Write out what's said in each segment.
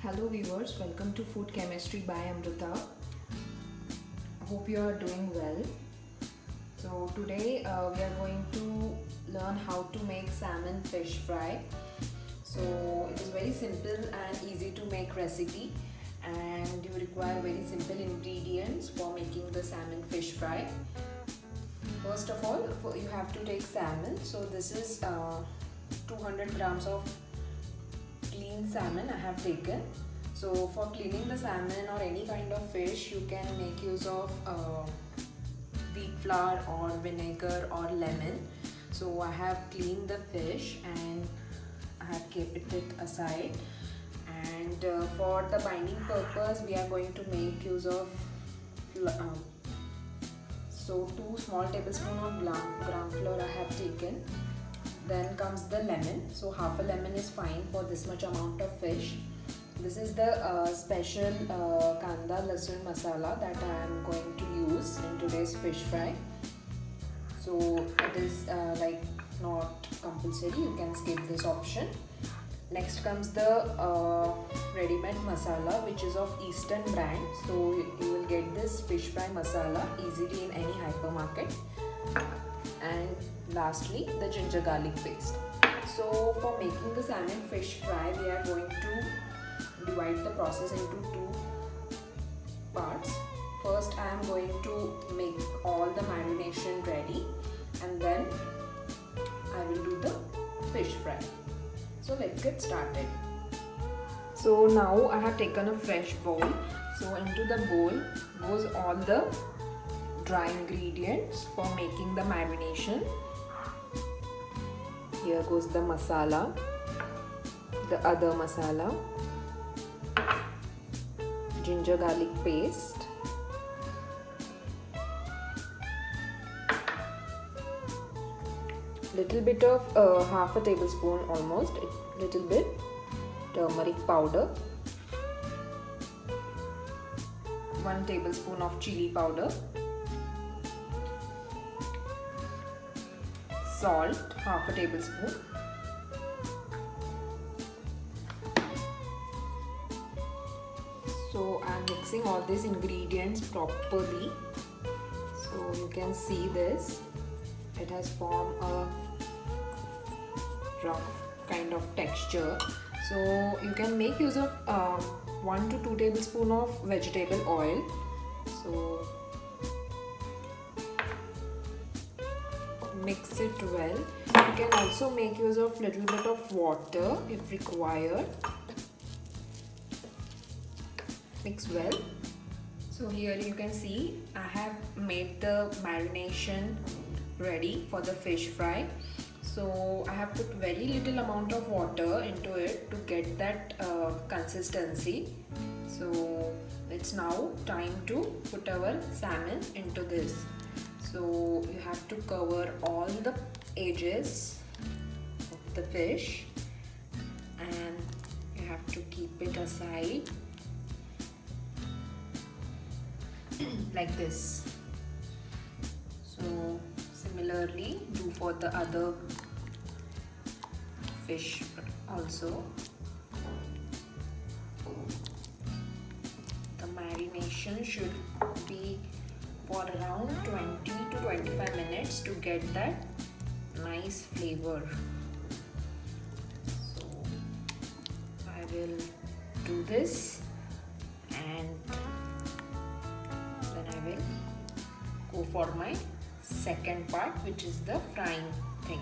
Hello viewers, welcome to Food Chemistry by Amrita. Hope you are doing well. So today we are going to learn how to make salmon fish fry. So it is very simple and easy to make recipe, and you require very simple ingredients for making the salmon fish fry. First of all, you have to take salmon. So this is 200 grams of clean salmon I have taken. So for cleaning the salmon or any kind of fish, you can make use of wheat flour or vinegar or lemon. So I have cleaned the fish and I have kept it aside. And for the binding purpose, we are going to make use of 2 small tablespoons of gram flour I have taken. Then comes the lemon. So half a lemon is fine for this much amount of fish. This is the special kanda lasun masala that I am going to use in today's fish fry. So it is not compulsory, you can skip this option. Next comes the ready-made masala, which is of Eastern brand. So you will get this fish fry masala easily in any hypermarket. And lastly, the ginger garlic paste. So for making the salmon fish fry, we are going to divide the process into 2 parts. First, I am going to make all the marination ready, and then I will do the fish fry. So let's get started. So now I have taken a fresh bowl. So into the bowl goes all the dry ingredients for making the marination. Here goes the masala, the other masala, ginger garlic paste, little bit of half a tablespoon, almost little bit turmeric powder, 1 tablespoon of chili powder, salt half a tablespoon, so I am mixing all these ingredients properly. So you can see this, it has formed a rough kind of texture. So you can make use of 1 to 2 tablespoons of vegetable oil. So mix it well. You can also make use of little bit of water if required. Mix well. So here you can see I have made the marination ready for the fish fry. So I have put very little amount of water into it to get that consistency. So it's now time to put our salmon into this. So you have to cover all the edges of the fish and you have to keep it aside like this. So similarly do for the other fish also. The marination should be for around 20 to 25 minutes to get that nice flavor. So I will do this and then I will go for my second part, which is the frying thing.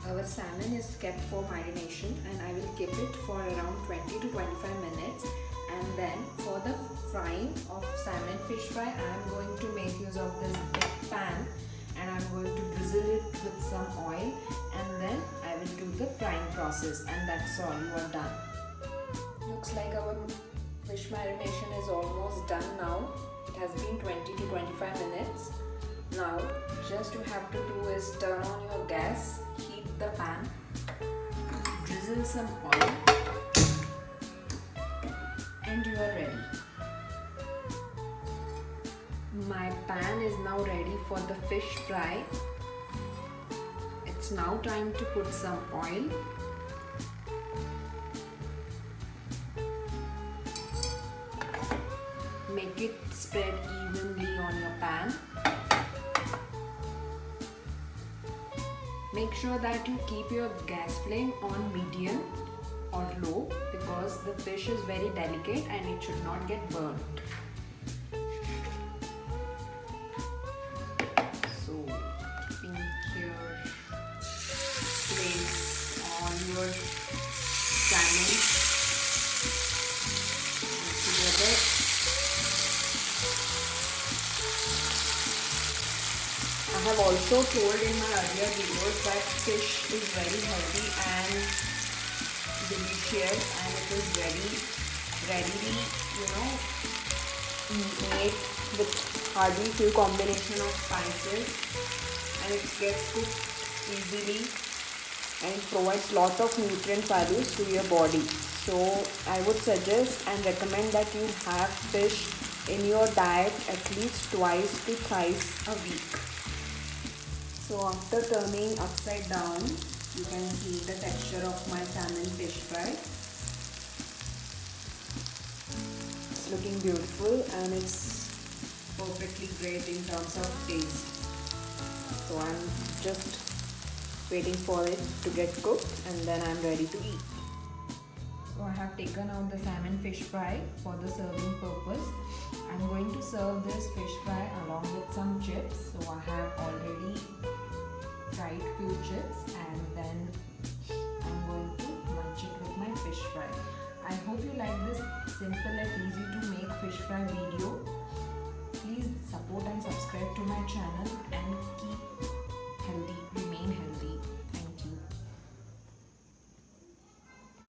Our salmon is kept for marination and I will keep it for around 20 to 25 minutes. And then for the frying of salmon fish fry, I am going to make use of this big pan and I am going to drizzle it with some oil, and then I will do the frying process, and that's all, you are done. Looks like our fish marination is almost done now. It has been 20 to 25 minutes. Now just you have to do is turn on your gas, heat the pan, drizzle some oil, and you are ready. My pan is now ready for the fish fry. It's now time to put some oil. make it spread evenly on your pan. Make sure that you keep your gas flame on medium or low because the fish is very delicate and it should not get burnt. So keeping your place on your salmon together. I have also told in my earlier videos that fish is very healthy and delicious, and it is very readily, made with hardly few combination of spices, and it gets cooked easily and it provides lot of nutrient values to your body. So I would suggest and recommend that you have fish in your diet at least twice to thrice a week. So after turning upside down, you can see the texture of my salmon fish fry. It's looking beautiful and it's perfectly great in terms of taste. So I'm just waiting for it to get cooked and then I'm ready to eat. So I have taken out the salmon fish fry for the serving purpose. I'm going to serve this fish fry along with some chips. So I have already fried few chips and then I'm going to munch it with my fish fry. I hope you like this simple and easy to make fish fry video. Please support and subscribe to my channel and keep healthy.